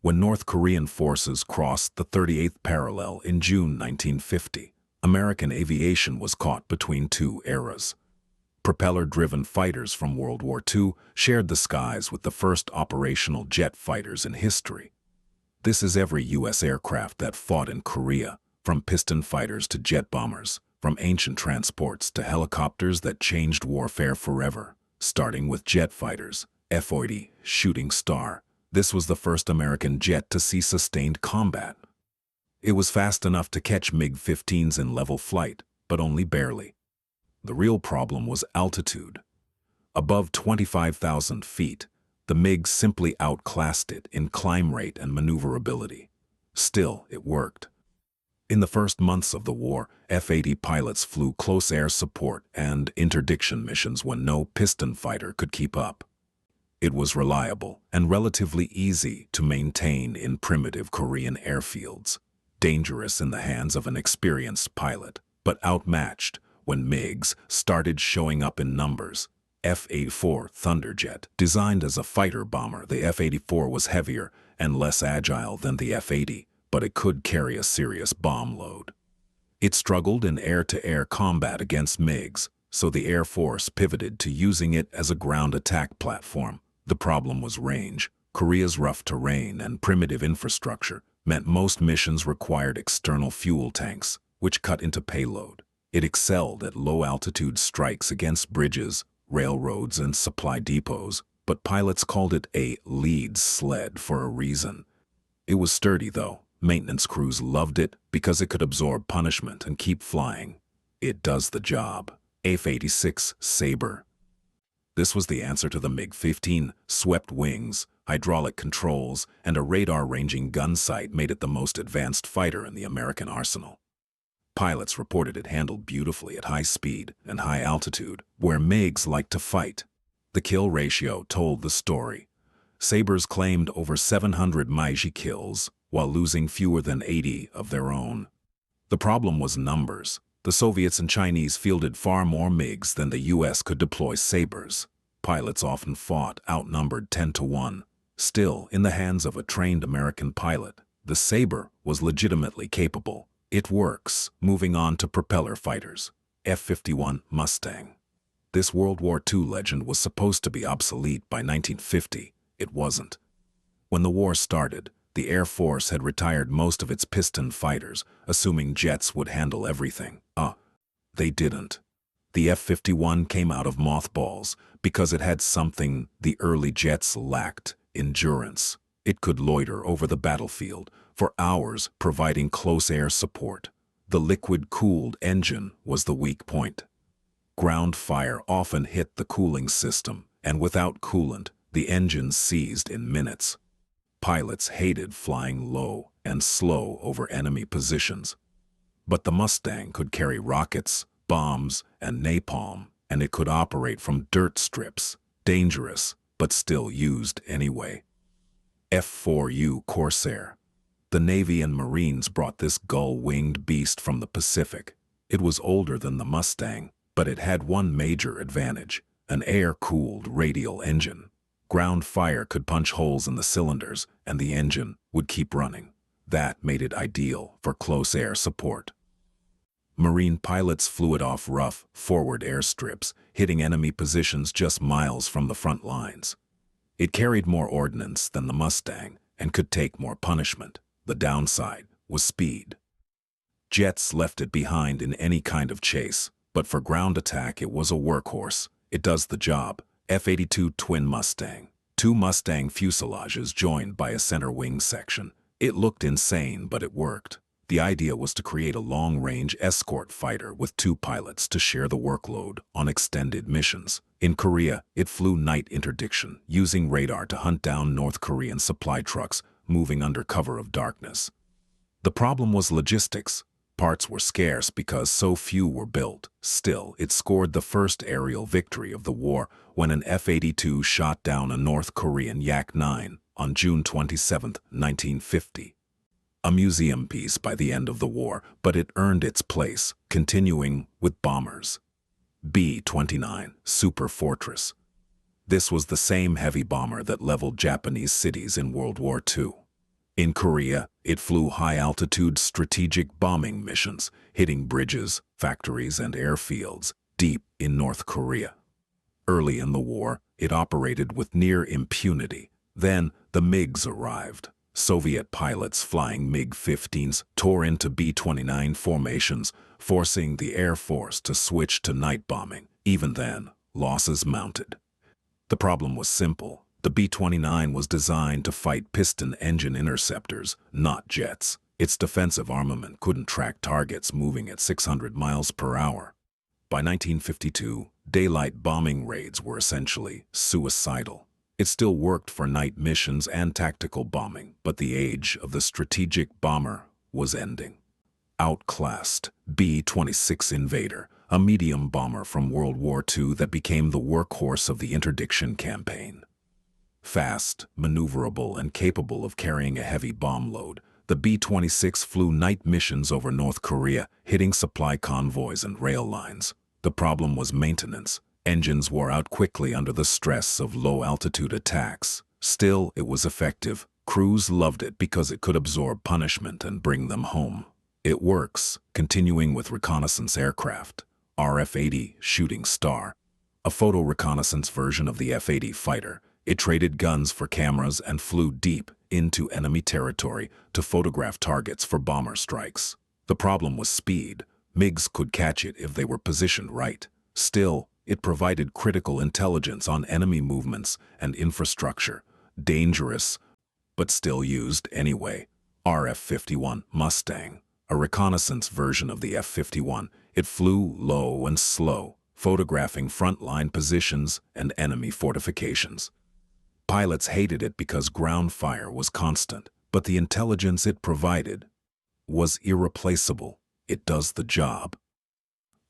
When North Korean forces crossed the 38th parallel in June 1950, American aviation was caught between two eras. Propeller-driven fighters from World War II shared the skies with the first operational jet fighters in history. This is every U.S. aircraft that fought in Korea, from piston fighters to jet bombers, from ancient transports to helicopters that changed warfare forever, starting with jet fighters, F-80, Shooting Star. This was the first American jet to see sustained combat. It was fast enough to catch MiG-15s in level flight, but only barely. The real problem was altitude. Above 25,000 feet, the MiG simply outclassed it in climb rate and maneuverability. Still, it worked. In the first months of the war, F-80 pilots flew close air support and interdiction missions when no piston fighter could keep up. It was reliable and relatively easy to maintain in primitive Korean airfields, dangerous in the hands of an experienced pilot, but outmatched when MiGs started showing up in numbers. F-84 Thunderjet. Designed as a fighter bomber, the F-84 was heavier and less agile than the F-80, but it could carry a serious bomb load. It struggled in air-to-air combat against MiGs, so the Air Force pivoted to using it as a ground attack platform. The problem was range. Korea's rough terrain and primitive infrastructure meant most missions required external fuel tanks, which cut into payload. It excelled at low-altitude strikes against bridges, railroads, and supply depots, but pilots called it a lead sled for a reason. It was sturdy, though. Maintenance crews loved it because it could absorb punishment and keep flying. It does the job. F-86 Sabre. This was the answer to the MiG-15. Swept wings, hydraulic controls, and a radar-ranging gun sight made it the most advanced fighter in the American arsenal. Pilots reported it handled beautifully at high speed and high altitude, where MiGs like to fight. The kill ratio told the story. Sabres claimed over 700 MiG kills, while losing fewer than 80 of their own. The problem was numbers. The Soviets and Chinese fielded far more MiGs than the U.S. could deploy Sabres. Pilots often fought outnumbered 10-1. Still, in the hands of a trained American pilot, the Sabre was legitimately capable. It works. Moving on to propeller fighters. F-51 Mustang. This World War II legend was supposed to be obsolete by 1950. It wasn't. When the war started, the Air Force had retired most of its piston fighters, assuming jets would handle everything. They didn't. The F-51 came out of mothballs because it had something the early jets lacked: endurance. It could loiter over the battlefield for hours, providing close air support. The liquid-cooled engine was the weak point. Ground fire often hit the cooling system, and without coolant, the engine seized in minutes. Pilots hated flying low and slow over enemy positions. But the Mustang could carry rockets, bombs, and napalm, and it could operate from dirt strips. Dangerous, but still used anyway. F-4U Corsair. The Navy and Marines brought this gull-winged beast from the Pacific. It was older than the Mustang, but it had one major advantage: an air-cooled radial engine. Ground fire could punch holes in the cylinders, and the engine would keep running. That made it ideal for close air support. Marine pilots flew it off rough, forward airstrips, hitting enemy positions just miles from the front lines. It carried more ordnance than the Mustang and could take more punishment. The downside was speed. Jets left it behind in any kind of chase, but for ground attack it was a workhorse. It does the job. F-82 Twin Mustang. Two Mustang fuselages joined by a center wing section. It looked insane, but it worked. The idea was to create a long-range escort fighter with two pilots to share the workload on extended missions. In Korea, it flew night interdiction, using radar to hunt down North Korean supply trucks moving under cover of darkness. The problem was logistics. Parts were scarce because so few were built. Still, it scored the first aerial victory of the war when an F-82 shot down a North Korean Yak-9 on June 27, 1950. A museum piece by the end of the war, but it earned its place, continuing with bombers. B-29 Super Fortress. This was the same heavy bomber that leveled Japanese cities in World War II. In Korea, it flew high-altitude strategic bombing missions, hitting bridges, factories, and airfields deep in North Korea. Early in the war, it operated with near impunity. Then, the MiGs arrived. Soviet pilots flying MiG-15s tore into B-29 formations, forcing the Air Force to switch to night bombing. Even then, losses mounted. The problem was simple. The B-29 was designed to fight piston engine interceptors, not jets. Its defensive armament couldn't track targets moving at 600 miles per hour. By 1952, daylight bombing raids were essentially suicidal. It still worked for night missions and tactical bombing, but the age of the strategic bomber was ending. Outclassed, B-26 Invader, a medium bomber from World War II that became the workhorse of the interdiction campaign. Fast, maneuverable, and capable of carrying a heavy bomb load, the B-26 flew night missions over North Korea, hitting supply convoys and rail lines. The problem was maintenance. Engines wore out quickly under the stress of low-altitude attacks. Still, it was effective. Crews loved it because it could absorb punishment and bring them home. It works, continuing with reconnaissance aircraft. RF-80 Shooting Star, a photo reconnaissance version of the F-80 fighter. It traded guns for cameras and flew deep into enemy territory to photograph targets for bomber strikes. The problem was speed. MiGs could catch it if they were positioned right. Still, it provided critical intelligence on enemy movements and infrastructure. Dangerous, but still used anyway. RF-51 Mustang, a reconnaissance version of the F-51. It flew low and slow, photographing frontline positions and enemy fortifications. Pilots hated it because ground fire was constant, but the intelligence it provided was irreplaceable. It does the job.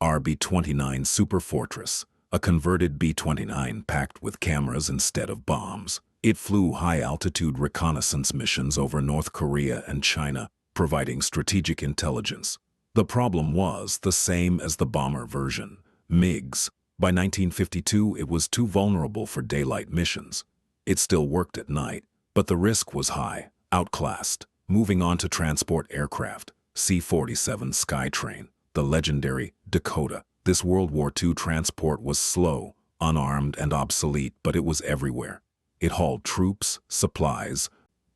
B-29 Super Fortress, a converted B-29 packed with cameras instead of bombs. It flew high-altitude reconnaissance missions over North Korea and China, providing strategic intelligence. The problem was the same as the bomber version, MiGs. By 1952, it was too vulnerable for daylight missions. It still worked at night, but the risk was high, outclassed. Moving on to transport aircraft, C-47 Skytrain, the legendary Dakota. This World War II transport was slow, unarmed, and obsolete, but it was everywhere. It hauled troops, supplies,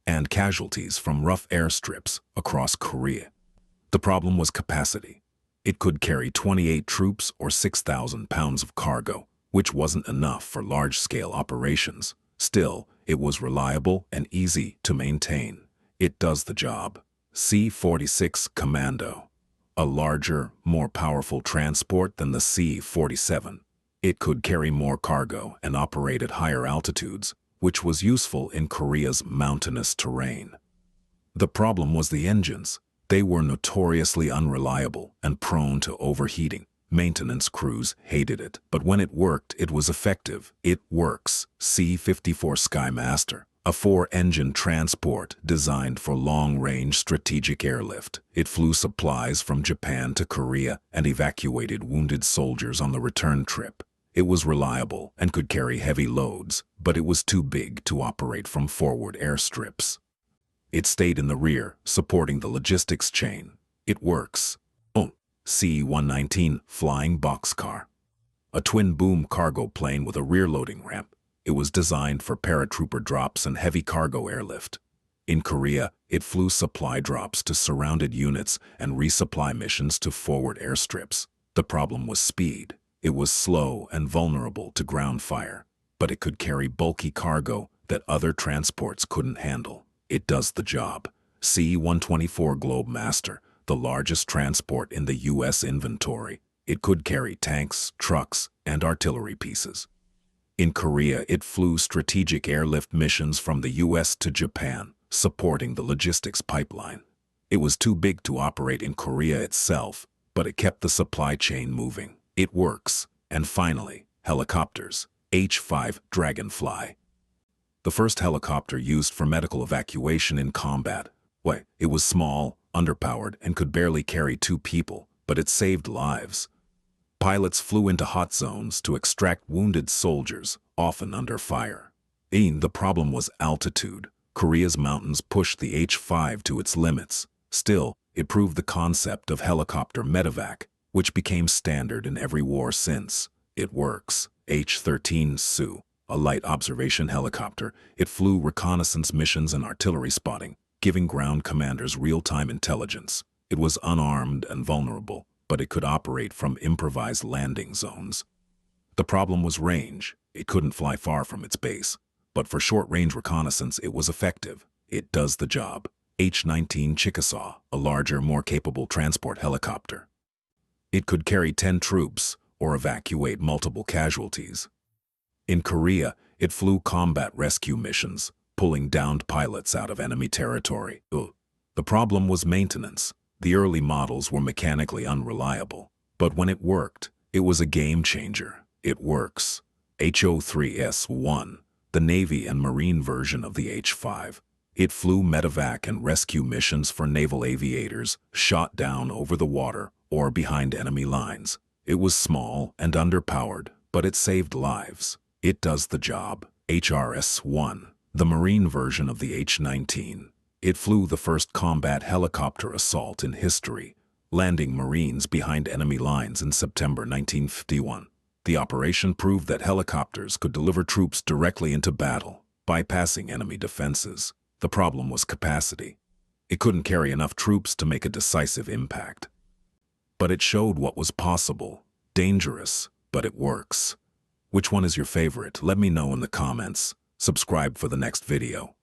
and casualties from rough airstrips across Korea. The problem was capacity. It could carry 28 troops or 6,000 pounds of cargo, which wasn't enough for large-scale operations. Still, it was reliable and easy to maintain. It does the job. C-46 Commando, a larger, more powerful transport than the C-47. It could carry more cargo and operate at higher altitudes, which was useful in Korea's mountainous terrain. The problem was the engines. They were notoriously unreliable and prone to overheating. Maintenance crews hated it, but when it worked, it was effective. It works. C-54 Skymaster, a 4-engine transport designed for long-range strategic airlift. It flew supplies from Japan to Korea and evacuated wounded soldiers on the return trip. It was reliable and could carry heavy loads, but it was too big to operate from forward airstrips. It stayed in the rear, supporting the logistics chain. It works. C-119 Flying Boxcar, a twin-boom cargo plane with a rear-loading ramp. It was designed for paratrooper drops and heavy cargo airlift. In Korea, it flew supply drops to surrounded units and resupply missions to forward airstrips. The problem was speed. It was slow and vulnerable to ground fire, but it could carry bulky cargo that other transports couldn't handle. It does the job. C-124 Globemaster, the largest transport in the U.S. inventory. It could carry tanks, trucks, and artillery pieces. In Korea, it flew strategic airlift missions from the U.S. to Japan, supporting the logistics pipeline. It was too big to operate in Korea itself, but it kept the supply chain moving. It works. And finally, helicopters. H-5 Dragonfly, the first helicopter used for medical evacuation in combat. It was small, underpowered, and could barely carry 2 people, but it saved lives. Pilots flew into hot zones to extract wounded soldiers, often under fire. The problem was altitude. Korea's mountains pushed the H-5 to its limits. Still, it proved the concept of helicopter medevac, which became standard in every war since. It works. H-13 Sioux, a light observation helicopter, it flew reconnaissance missions and artillery spotting, giving ground commanders real-time intelligence. It was unarmed and vulnerable, but it could operate from improvised landing zones. The problem was range. It couldn't fly far from its base. But for short-range reconnaissance, it was effective. It does the job. H-19 Chickasaw, a larger, more capable transport helicopter. It could carry 10 troops or evacuate multiple casualties. In Korea, it flew combat rescue missions, pulling downed pilots out of enemy territory. The problem was maintenance. The early models were mechanically unreliable. But when it worked, it was a game changer. It works. HO-3S-1, the Navy and Marine version of the H-5. It flew medevac and rescue missions for naval aviators shot down over the water or behind enemy lines. It was small and underpowered, but it saved lives. It does the job. HRS-1, the Marine version of the H-19. It flew the first combat helicopter assault in history, landing Marines behind enemy lines in September 1951. The operation proved that helicopters could deliver troops directly into battle, bypassing enemy defenses. The problem was capacity. It couldn't carry enough troops to make a decisive impact. But it showed what was possible. Dangerous, but it works. Which one is your favorite? Let me know in the comments. Subscribe for the next video.